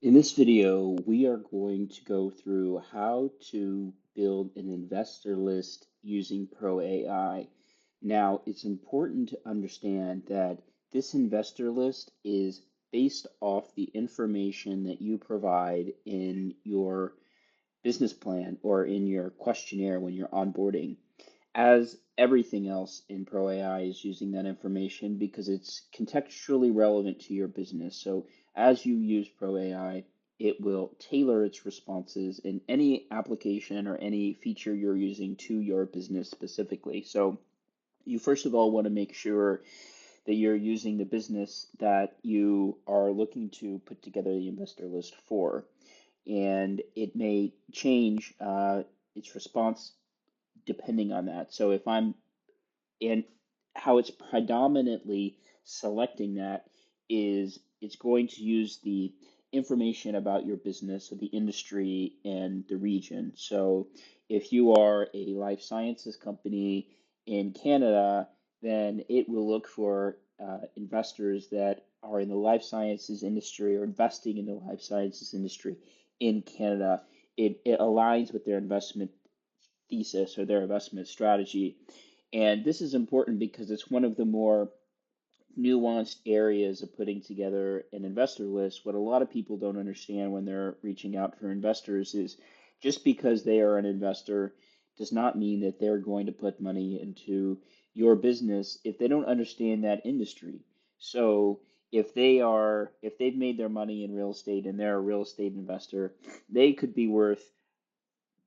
In this video, we are going to go through how to build an investor list using ProAI. Now, it's important to understand that this investor list is based off the information that you provide in your business plan or in your questionnaire when you're onboarding. As everything else in ProAI is using that information because it's contextually relevant to your business. So as you use ProAI, it will tailor its responses in any application or any feature you're using to your business specifically. So you first of all want to make sure that you're using the business that you are looking to put together the investor list for. And it may change its response depending on that. So if I'm and how it's predominantly selecting that is it's going to use the information about your business, so the industry and the region. So if you are a life sciences company in Canada, then it will look for investors that are in the life sciences industry or investing in the life sciences industry in Canada. It aligns with their investment thesis or their investment strategy. And this is important because it's one of the more nuanced areas of putting together an investor list. What a lot of people don't understand when they're reaching out for investors is just because they are an investor does not mean that they're going to put money into your business if they don't understand that industry. So if they've made their money in real estate and they're a real estate investor, they could be worth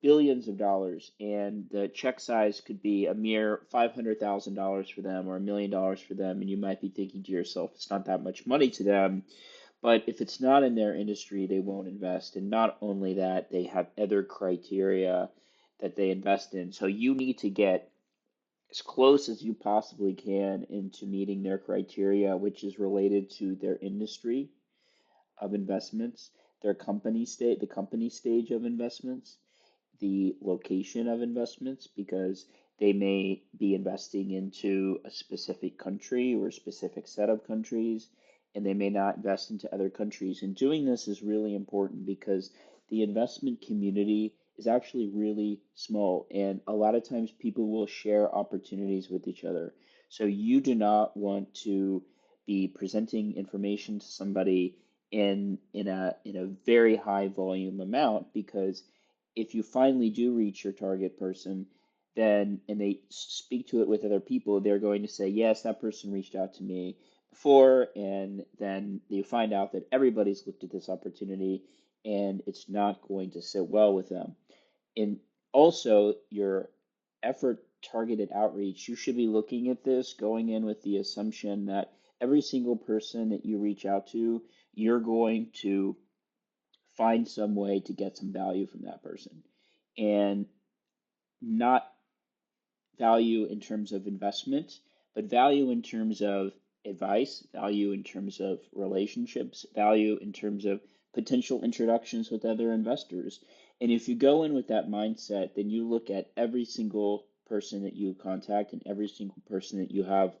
billions of dollars, and the check size could be a mere $500,000 for them or $1 million for them. And you might be thinking to yourself, it's not that much money to them. But if it's not in their industry, they won't invest. And not only that, they have other criteria that they invest in. So you need to get as close as you possibly can into meeting their criteria, which is related to their industry of investments, their the company stage of investments, the location of investments because they may be investing into a specific country or a specific set of countries, and they may not invest into other countries. And doing this is really important because the investment community is actually really small, and a lot of times people will share opportunities with each other. So you do not want to be presenting information to somebody in a very high volume amount because if you finally do reach your target person, then and they speak to it with other people, they're going to say, yes, that person reached out to me before, and then you find out that everybody's looked at this opportunity and it's not going to sit well with them. And also your effort targeted outreach, you should be looking at this going in with the assumption that every single person that you reach out to, you're going to find some way to get some value from that person. And not value in terms of investment, but value in terms of advice, value in terms of relationships, value in terms of potential introductions with other investors. And if you go in with that mindset, then you look at every single person that you contact and every single person that you have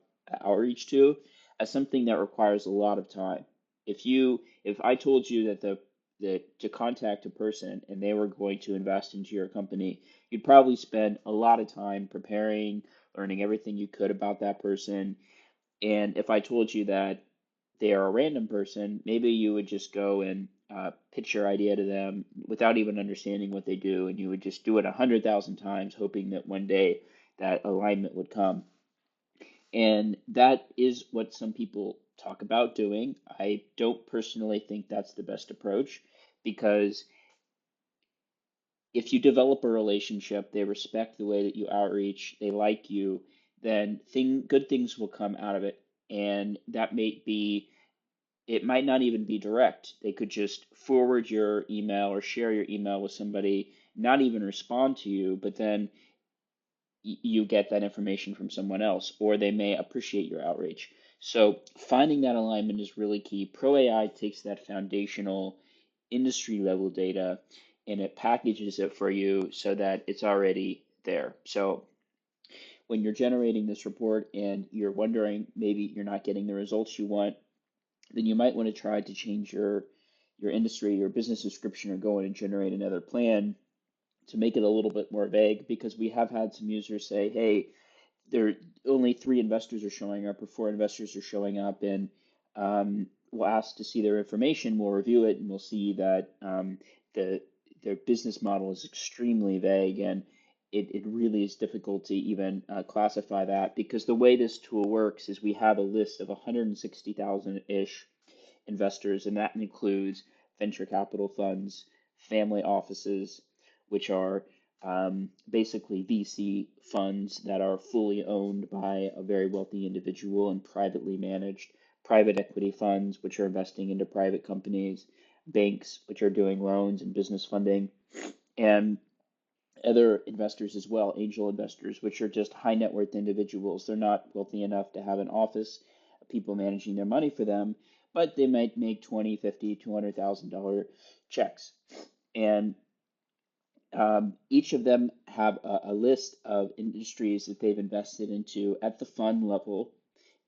outreach to as something that requires a lot of time. If I told you that to contact a person and they were going to invest into your company, you'd probably spend a lot of time preparing, learning everything you could about that person. And if I told you that they are a random person, maybe you would just go and pitch your idea to them without even understanding what they do, and you would just do it 100,000 times, hoping that one day that alignment would come. And that is what some people talk about doing. I don't personally think that's the best approach because if you develop a relationship, they respect the way that you outreach, they like you, then good things will come out of it. And that may be, it might not even be direct. They could just forward your email or share your email with somebody, not even respond to you, but then you get that information from someone else, or they may appreciate your outreach. So finding that alignment is really key. ProAI takes that foundational industry level data and it packages it for you so that it's already there. So when you're generating this report and you're wondering maybe you're not getting the results you want, then you might want to try to change your industry, your business description, or go in and generate another plan to make it a little bit more vague, because we have had some users say, hey, there only 3 investors are showing up or 4 investors are showing up, and we'll ask to see their information, we'll review it, and we'll see that the their business model is extremely vague, and it really is difficult to even classify that, because the way this tool works is we have a list of 160,000-ish investors, and that includes venture capital funds, family offices, which are basically VC funds that are fully owned by a very wealthy individual and privately managed, private equity funds, which are investing into private companies, banks, which are doing loans and business funding, and other investors as well, angel investors, which are just high net worth individuals. They're not wealthy enough to have an office, people managing their money for them, but they might make 20, 50, $200,000 checks. And each of them have a list of industries that they've invested into at the fund level.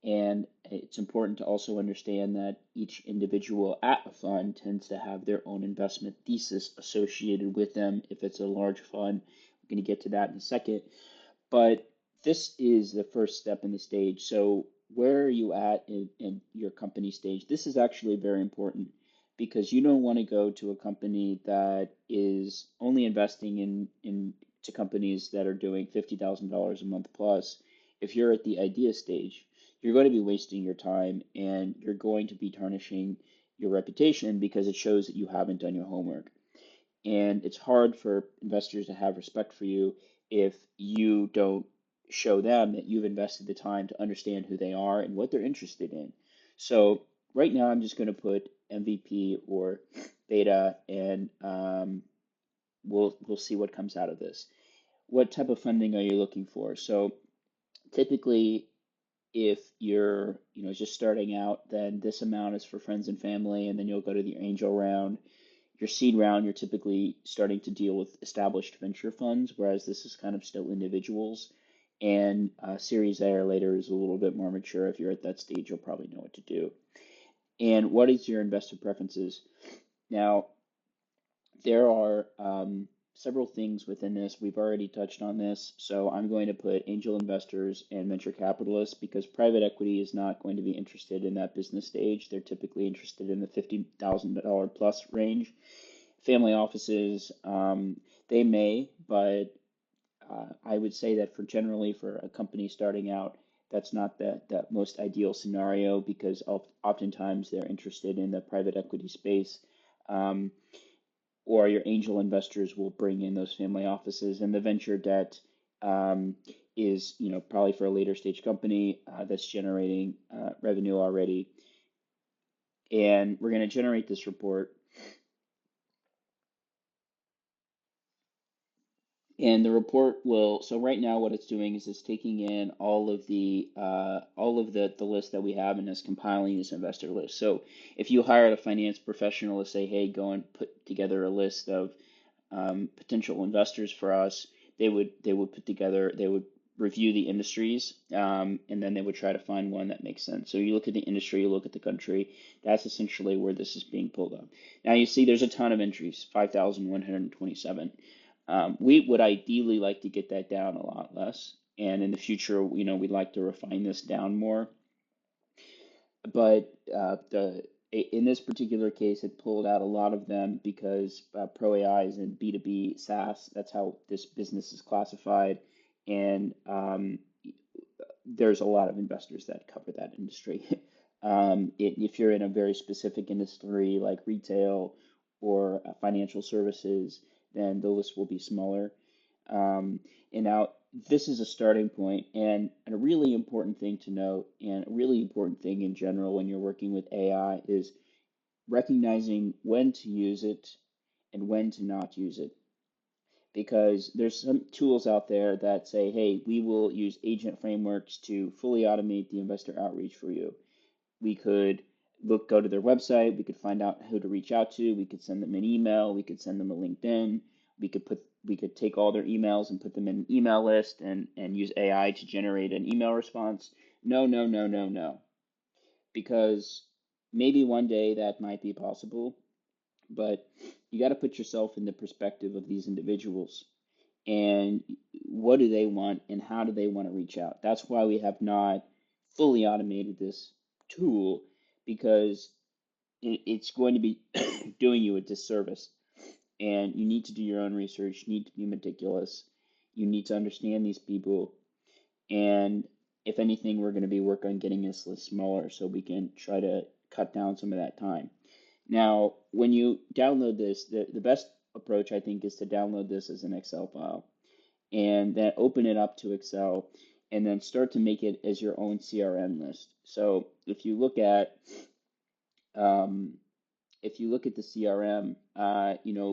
And it's important to also understand that each individual at a fund tends to have their own investment thesis associated with them if it's a large fund. We're going to get to that in a second. But this is the first step in the stage. So where are you at in your company stage? This is actually very important, because you don't want to go to a company that is only investing in to companies that are doing $50,000 a month plus. If you're at the idea stage, you're going to be wasting your time, and you're going to be tarnishing your reputation because it shows that you haven't done your homework. And it's hard for investors to have respect for you if you don't show them that you've invested the time to understand who they are and what they're interested in. So right now, I'm just going to put MVP or beta, and we'll see what comes out of this. What type of funding are you looking for? So typically, if you're just starting out, then this amount is for friends and family, and then you'll go to the angel round. Your seed round, you're typically starting to deal with established venture funds, whereas this is kind of still individuals. And Series A or later is a little bit more mature. If you're at that stage, you'll probably know what to do. And what is your investor preferences? Now, there are several things within this. We've already touched on this, so I'm going to put angel investors and venture capitalists, because private equity is not going to be interested in that business stage. They're typically interested in the $50,000 plus range. Family offices, they may, but I would say that for a company starting out, that's not the most ideal scenario, because oftentimes they're interested in the private equity space. Um, or your angel investors will bring in those family offices, and the venture debt is probably for a later stage company that's generating revenue already. And we're going to generate this report. And the report will, so right now what it's doing is it's taking in all of the list that we have, and it's compiling this investor list. So if you hired a finance professional to say, hey, go and put together a list of potential investors for us, they would put together, they would review the industries, and then they would try to find one that makes sense. So you look at the industry, you look at the country. That's essentially where this is being pulled up. Now you see there's a ton of entries, 5,127. We would ideally like to get that down a lot less, and in the future, we'd like to refine this down more. But the in this particular case, it pulled out a lot of them because ProAI is in B2B SaaS. That's how this business is classified, and there's a lot of investors that cover that industry. If you're in a very specific industry like retail or financial services, then the list will be smaller. And now this is a starting point, and a really important thing to note, and a really important thing in general when you're working with AI, is recognizing when to use it and when to not use it. Because there's some tools out there that say, hey, we will use agent frameworks to fully automate the investor outreach for you. We could go to their website, we could find out who to reach out to, we could send them an email, we could send them a LinkedIn, we could take all their emails and put them in an email list, and use AI to generate an email response. No, no, no, no, no. Because maybe one day that might be possible, but you got to put yourself in the perspective of these individuals and what do they want and how do they want to reach out. That's why we have not fully automated this tool, because it's going to be doing you a disservice. And you need to do your own research, you need to be meticulous, you need to understand these people. And if anything, we're going to be working on getting this list smaller so we can try to cut down some of that time. Now, when you download this, the best approach I think is to download this as an Excel file and then open it up to Excel and then start to make it as your own CRM list. So um, if you look at the CRM,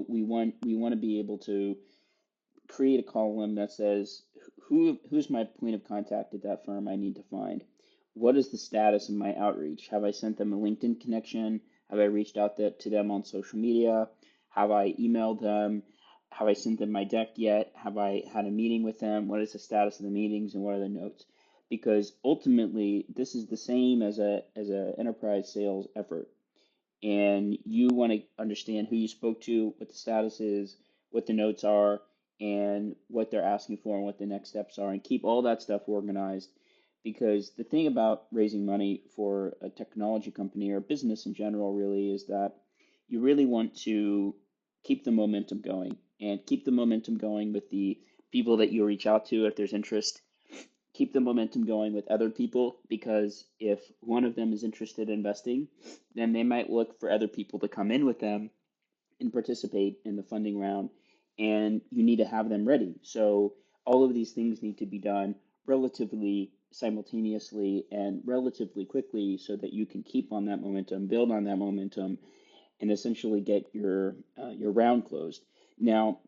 we want to be able to create a column that says who's my point of contact at that firm I need to find. What is the status of my outreach? Have I sent them a LinkedIn connection? Have I reached out to them on social media? Have I emailed them? Have I sent them my deck yet? Have I had a meeting with them? What is the status of the meetings and what are the notes? Because ultimately, this is the same as a enterprise sales effort, and you want to understand who you spoke to, what the status is, what the notes are, and what they're asking for and what the next steps are, and keep all that stuff organized. Because the thing about raising money for a technology company or business in general really is that you really want to keep the momentum going and keep the momentum going with the people that you reach out to if there's interest. Keep the momentum going with other people, because if one of them is interested in investing, then they might look for other people to come in with them and participate in the funding round, and you need to have them ready. So all of these things need to be done relatively simultaneously and relatively quickly so that you can keep on that momentum, build on that momentum, and essentially get your round closed. Now,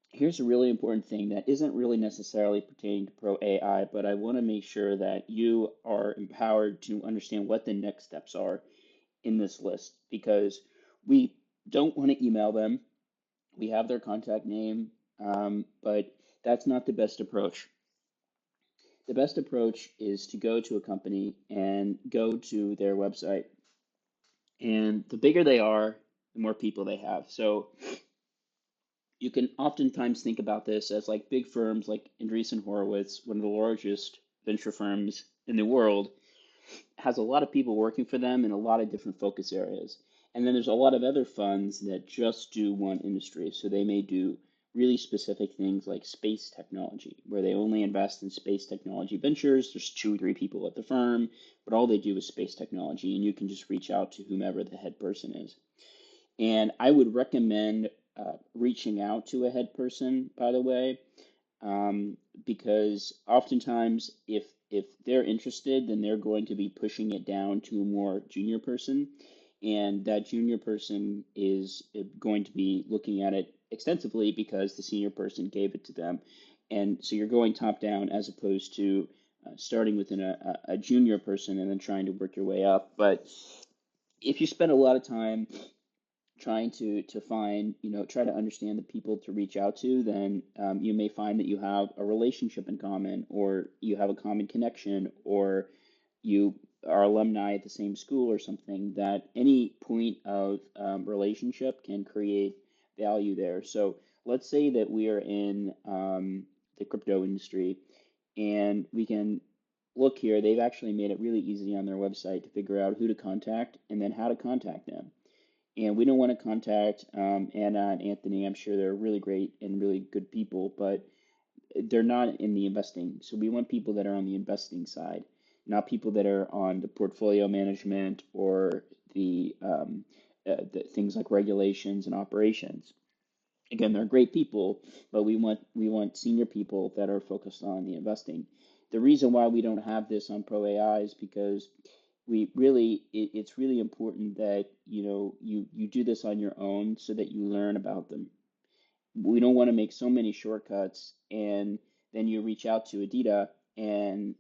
here's a really important thing that isn't really necessarily pertaining to Pro AI, but I want to make sure that you are empowered to understand what the next steps are in this list, because we don't want to email them. We have their contact name, but that's not the best approach. The best approach is to go to a company and go to their website. And the bigger they are, the more people they have. So you can oftentimes think about this as like big firms like Andreessen Horowitz, one of the largest venture firms in the world, has a lot of people working for them in a lot of different focus areas. And then there's a lot of other funds that just do one industry. So they may do really specific things like space technology, where they only invest in space technology ventures. There's 2 or 3 people at the firm, but all they do is space technology, and you can just reach out to whomever the head person is. And I would recommend reaching out to a head person, by the way, um, because oftentimes if they're interested, then they're going to be pushing it down to a more junior person, and that junior person is going to be looking at it extensively because the senior person gave it to them. And so you're going top down as opposed to starting within a junior person and then trying to work your way up. But if you spend a lot of time trying to find, try to understand the people to reach out to, then you may find that you have a relationship in common, or you have a common connection, or you are alumni at the same school or something, that any point of relationship can create value there. So let's say that we are in the crypto industry, and we can look here. They've actually made it really easy on their website to figure out who to contact and then how to contact them. And we don't want to contact Anna and Anthony. I'm sure they're really great and really good people, but they're not in the investing. So we want people that are on the investing side, not people that are on the portfolio management or the things like regulations and operations. Again, they're great people, but we want senior people that are focused on the investing. The reason why we don't have this on Pro AI is because it's really important that you do this on your own so that you learn about them. We don't want to make so many shortcuts, and then you reach out to Adita and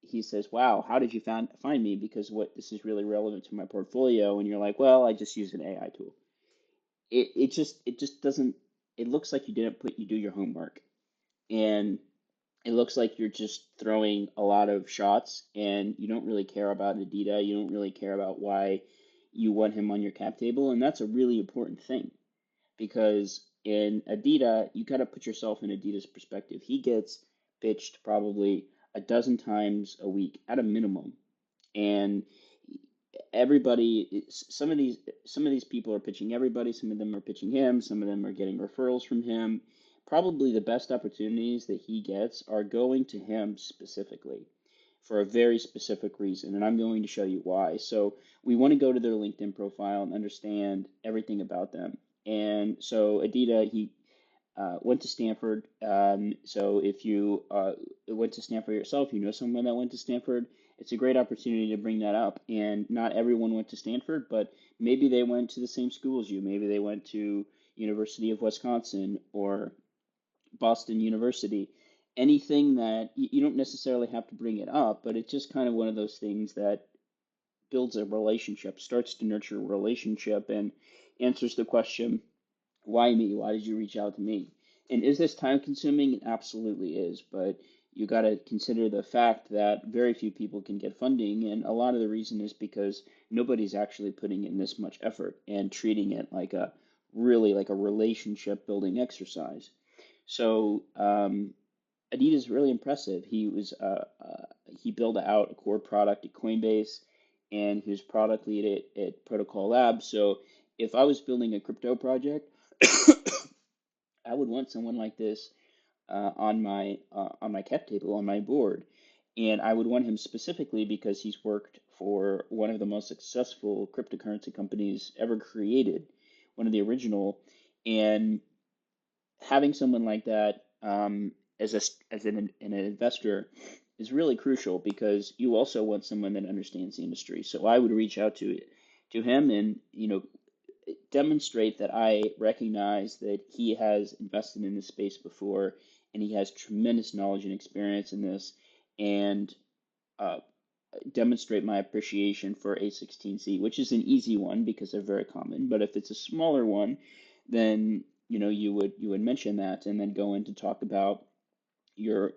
he says, "Wow, how did you find me? Because what this is really relevant to my portfolio." And you're like, "Well, I just used an AI tool." It just doesn't. It looks like you didn't you do your homework, and it looks like you're just throwing a lot of shots and you don't really care about the data. You don't really care about why you want him on your cap table. And that's a really important thing because in Adidas, you got to put yourself in Adidas' perspective. He gets pitched probably a dozen times a week at a minimum, and everybody, some of these people are pitching everybody. Some of them are pitching him. Some of them are getting referrals from him. Probably the best opportunities that he gets are going to him specifically for a very specific reason, and I'm going to show you why. So we want to go to their LinkedIn profile and understand everything about them. And so Adida, he went to Stanford. So if you went to Stanford yourself, you know someone that went to Stanford, it's a great opportunity to bring that up. And not everyone went to Stanford, but maybe they went to the same school as you. Maybe they went to University of Wisconsin or Boston University. Anything that you don't necessarily have to bring it up, but it's just kind of one of those things that builds a relationship, starts to nurture a relationship, and answers the question, why me? Why did you reach out to me? And is this time consuming? It absolutely is, but you got to consider the fact that very few people can get funding, and a lot of the reason is because nobody's actually putting in this much effort and treating it like a really like a relationship building exercise. So Adidas is really impressive. He built out a core product at Coinbase, and he was product lead at Protocol Labs. So if I was building a crypto project, I would want someone like this on my cap table on my board, and I would want him specifically because he's worked for one of the most successful cryptocurrency companies ever created, one of the original, and having someone like that as an investor is really crucial because you also want someone that understands the industry. So I would reach out to him and demonstrate that I recognize that he has invested in this space before and he has tremendous knowledge and experience in this, and uh, demonstrate my appreciation for A16Z, which is an easy one because they're very common. But if it's a smaller one, then you would mention that and then go in to talk about your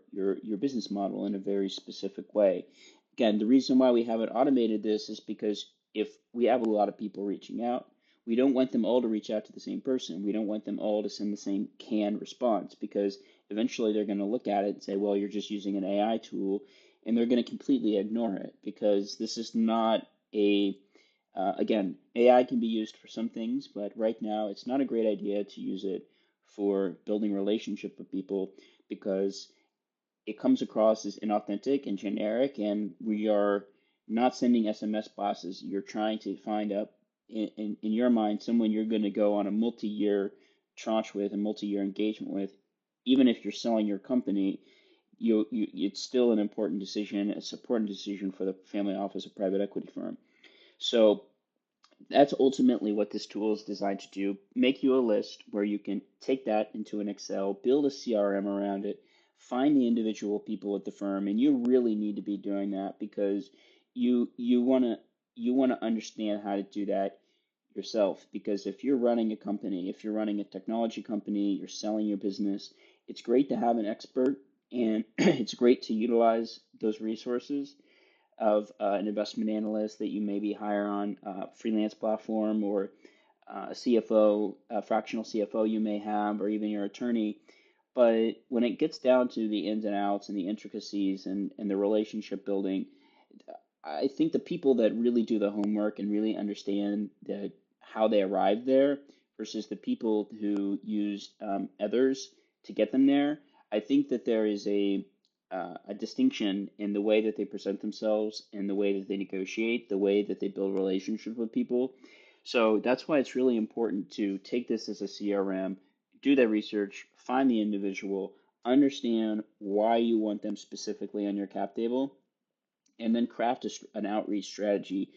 business model in a very specific way. Again, the reason why we haven't automated this is because if we have a lot of people reaching out, we don't want them all to reach out to the same person. We don't want them all to send the same canned response because eventually they're going to look at it and say, well, you're just using an AI tool, and they're going to completely ignore it because this is not again, AI can be used for some things, but right now it's not a great idea to use it for building relationship with people because it comes across as inauthentic and generic, and we are not sending SMS blasts. You're trying to find out in your mind someone you're going to go on a multi-year tranche with, a multi-year engagement with. Even if you're selling your company, it's still an important decision. It's an important decision for the family office or private equity firm. So that's ultimately what this tool is designed to do. Make you a list where you can take that into an Excel, build a CRM around it, find the individual people at the firm, and you really need to be doing that because you want to understand how to do that yourself. Because if you're running a company, if you're running a technology company, you're selling your business, it's great to have an expert and it's great to utilize those resources of an investment analyst that you maybe hire on a freelance platform or a CFO, a fractional CFO you may have, or even your attorney. But when it gets down to the ins and outs and the intricacies and the relationship building, I think the people that really do the homework and really understand how they arrive there versus the people who use others to get them there, I think that there is a distinction in the way that they present themselves, in the way that they negotiate, the way that they build relationships with people. So that's why it's really important to take this as a CRM, do that research, find the individual, understand why you want them specifically on your cap table, and then craft an outreach strategy